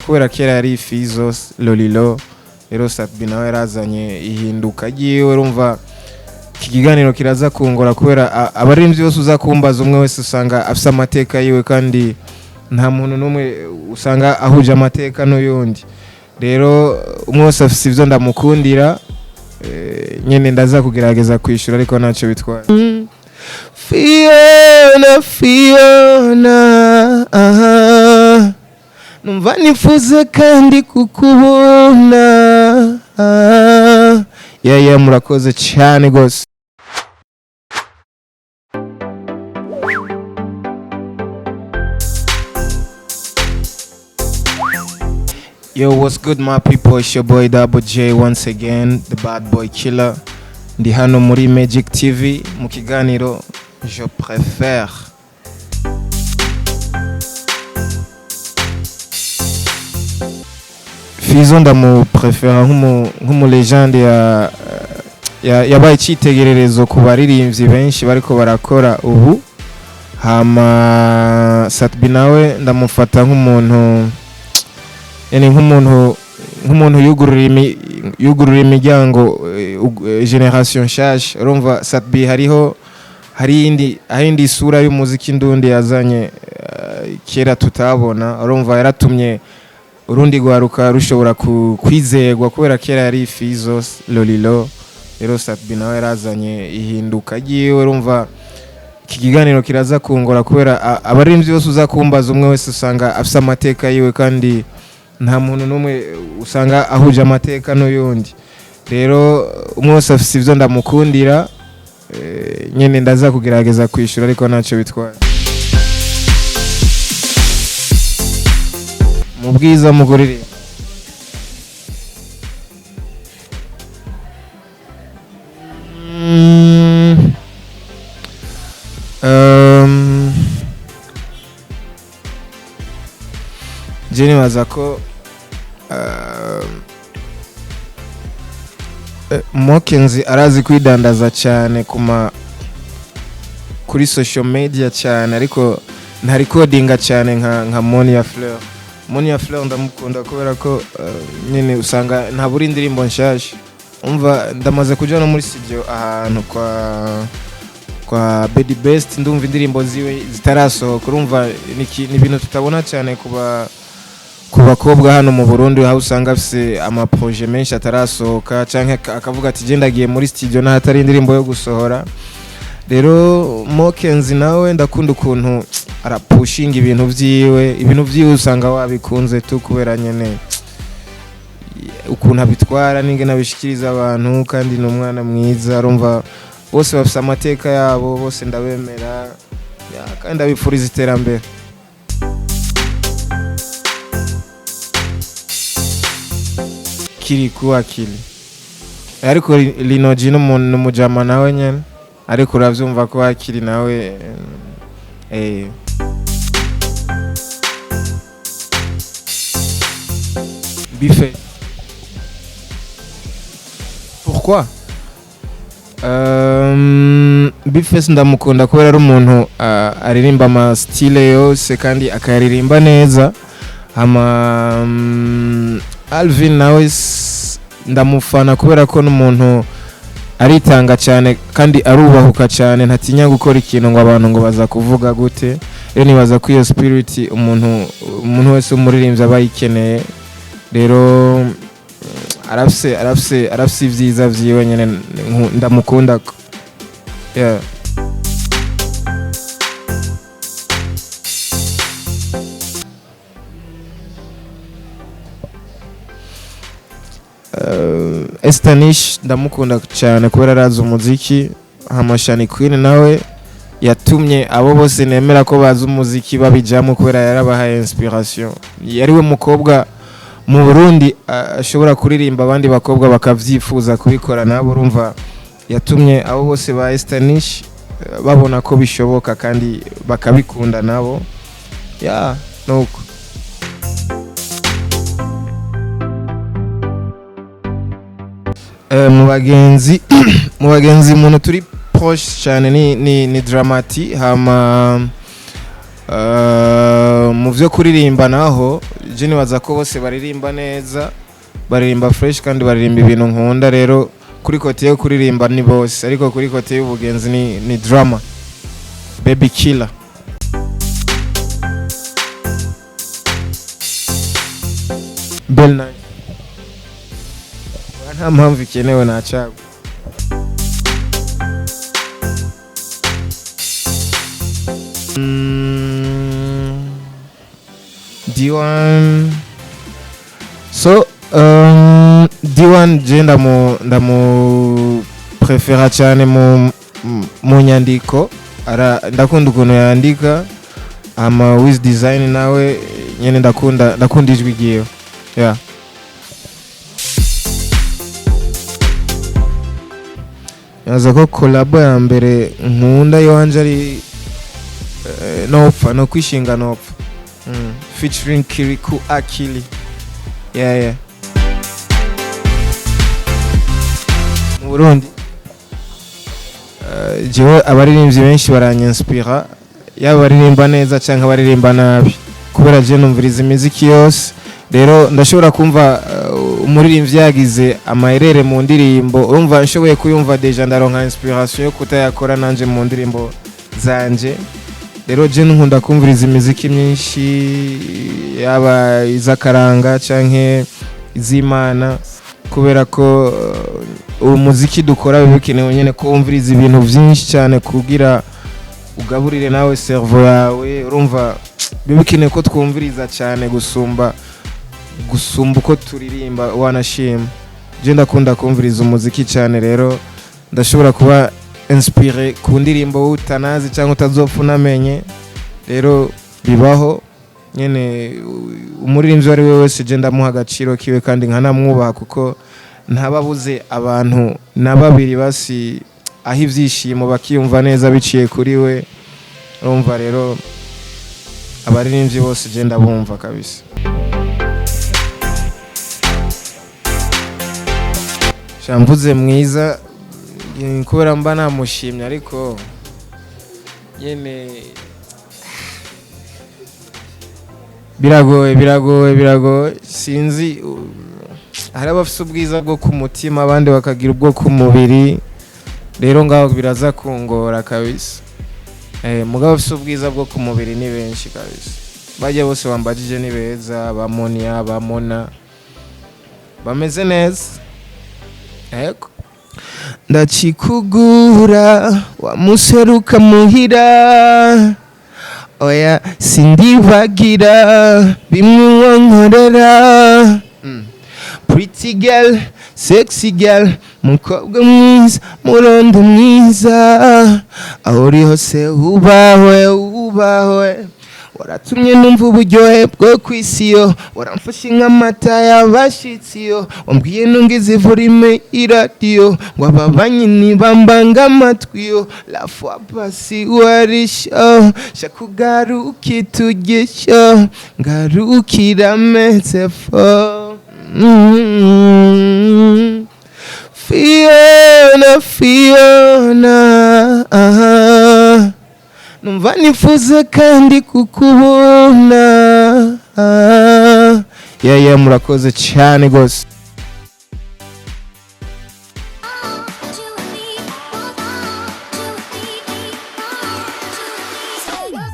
kubera kera yari Fizzo Lolilo rero Satbi nawe yarazanye ihinduka giwe urumva ikiganiro kiraza kungora kubera abarimvyi bose uzakumbaza umwe wese usanga afise amateka yiwe kandi nta muntu numwe usanga ahuje amateka n'uyundi rero umwe wese afise ivyo ndamukundira nyene ndaza kugerageza kwishura ariko naco bitwara Fiona numva nifuza kandi kukubona murakoze cyane gose Yo, what's good my people? It's your boy Double J once again, the bad boy killer. Ndi hano muri Magic TV mu kiganiro Je préfère. Fizzo ndamu préfère nk'umu legende yabaye cyitegererezo ku baririmbyi benshi bariko barakora ubu hama Satbi nawe ndamufata nk'umuntu yani nk'umuntu yugurura imiryango generation nshasha urumva Satbi hari indi sura y'umuziki ndundi yazanye kera tutabona urumva yaratumye urundi gwaruka rushobora kwizegwa kubera kera yari Fizzo Lolilo rero Satbi nawe yarazanye ihinduka giwe urumva ikiganiro kiraza kungora kubera abarimvyi bose uzakumbaza umwe wese usanga afise amateka yiwe kandi nta muntu numwe usanga ahuje amateka n'uyundi rero umwe wese afise ivyo ndamukundira nyene ndaza kugerageza kwishura ariko naco bitwara mu bwiza mugorire Jeni wazako Mokenzi arazi kwidandaza cyane kuri social media cyane ariko nta recordinga cyane nka Monia Fleur ndamukunda kubera ko nyine usanga nta buri indirimbo nshasha umva ndamaze kuja no muri studio ahantu kwa Bedi Best ndumva indirimbo ziwe zitarasohoka urumva ni ibintu tutabona cyane ku bakobwa hano mu Burundi aho usanga afise ama projet menshi atarasohoka canke akavuga ati genda giye muri studio na hatari indirimbo yo gusohora rero Mokenzi nawe ndakunda ukuntu arapushinga ibintu vyiwe usanga wabikunze tu kubera nyene ukuntu abitwara n'ingene abishikiriza abantu kandi n'umwana mwiza urumva bose bafise amateka yabo bose ndabemera kandi abifuriza iterambere kiri ku akili ariko Linoji n'umujama nawe nyene ariko uravyumva ko akili nawe Bife pourquoi Bife ndamukunda kubera ari umuntu aririmba ama style yose kandi akaririmba neza ama Alvin nawe ndamufana kubera ko n'umuntu aritanga cyane kandi arubahuka cyane ntatinya gukora ikintu ngo abantu ngo baza kuvuga gute rero nibaza ko iyo spirit umuntu wese umuririmbyi abayikeneye rero arafise ivyiza vyiwe nyene ndamukunda yeah Estanish ndamukunda cyane kubera arazi umuziki hamashani Queen nawe yatumye abo bose nemera ko bazi umuziki babijamo kubera yarabahaye inspiration yariwe mukobwa mu Burundi ashobora kuririmba abandi bakobwa bakavyifuza kubikora nabo urumva yatumye abo bose ba Estanish babona ko bishoboka kandi bakabikunda nabo nuko mu bagenzi umuntu turi proche cyane ni Dramati hama mu vyo kuririmba naho je nibaza ko bose baririmba neza, baririmba fresh kandi baririmba ibintu nkunda. Rero kuri kote yo kuririmba ni bose, ariko kuri kote y'ubugenzi ni drama baby killer. Bell night nta mpamvu ikenewe nacagwa. D1 so D1 je ndamu préfère cyane mu nyandiko, ndakunda ukuntu yandika ama with design nawe nyene ndakunda ijwi giyo. Yeah. Yaza ko collabo ya mbere nkunda yanje ari nopfa no kwishinga nopfa featuring Kiriku Akili. Yeah. Mu Burundi jewe abaririmbyi benshi baranyinsipira, yaba baririmba neza cyangwa baririmba nabi, kubera je numviriza imiziki yose. Rero ndashobora kumva umuririmbyi yagize amaherere mu ndirimbo, urumva nshoboye kuyumva deja ndaronka inspiration yo kutayakora nanje mu ndirimbo zanje. Rero je nkunda kumviriza imiziki myinshi, yaba izakaranga canke izimana, kubera ko umuziki dukora bikeneye nyene kumviriza ibintu byinshi cyane kugira ugaburire nawe cerveau yawe. Urumva bikeneye ko twumviriza cyane gusumba uko turirimba wanashima. Je ndakunda kumviriza umuziki cyane, rero ndashobora kuba inspiré ku ndirimbo utanazi cyangwa utazopfa unamenye. Rero bibaho nyene umuririmbyi ari we wese je ndamuha agaciro kiwe kandi nkanamwubaha, kuko ntababuze abantu na babiri basi aho ivyishimo bakiyumva neza biciye kuri we. Urumva rero abaririmbyi bose je ndabumva kabisa. Shamvuze mwiza kubera mba namushimye, ariko nyene biragoye sinzi. Hari abafite ubwiza bwo ku mutima, abandi bakagira ubwo ku mubiri, rero ngaho biraza kungora kabisa. Mugabo afite ubwiza bwo ku mubiri ni benshi kabisa, bajya bose bambajije ni beza, bamonia bamona bameze neza. Eko ndakikugura wamuseruka muhira, oya sindibagira bimwe wankorera. Pretty girl, sexy girl, mukobwa mwiza, murondo mwiza, aho uri hose ubahwe, waratumye numva uburyohe bwo kwisiyo, waramfashe nk'amata y'abashitsi, wambwiye ntungize volume iradiyo, ngo aba banyini bambanga amatwi, la fois passée warisho, shakugaruki tugisho, ngarukira meze fo. Fiona numva nifuza kandi kukubona. Murakoze cyane gose.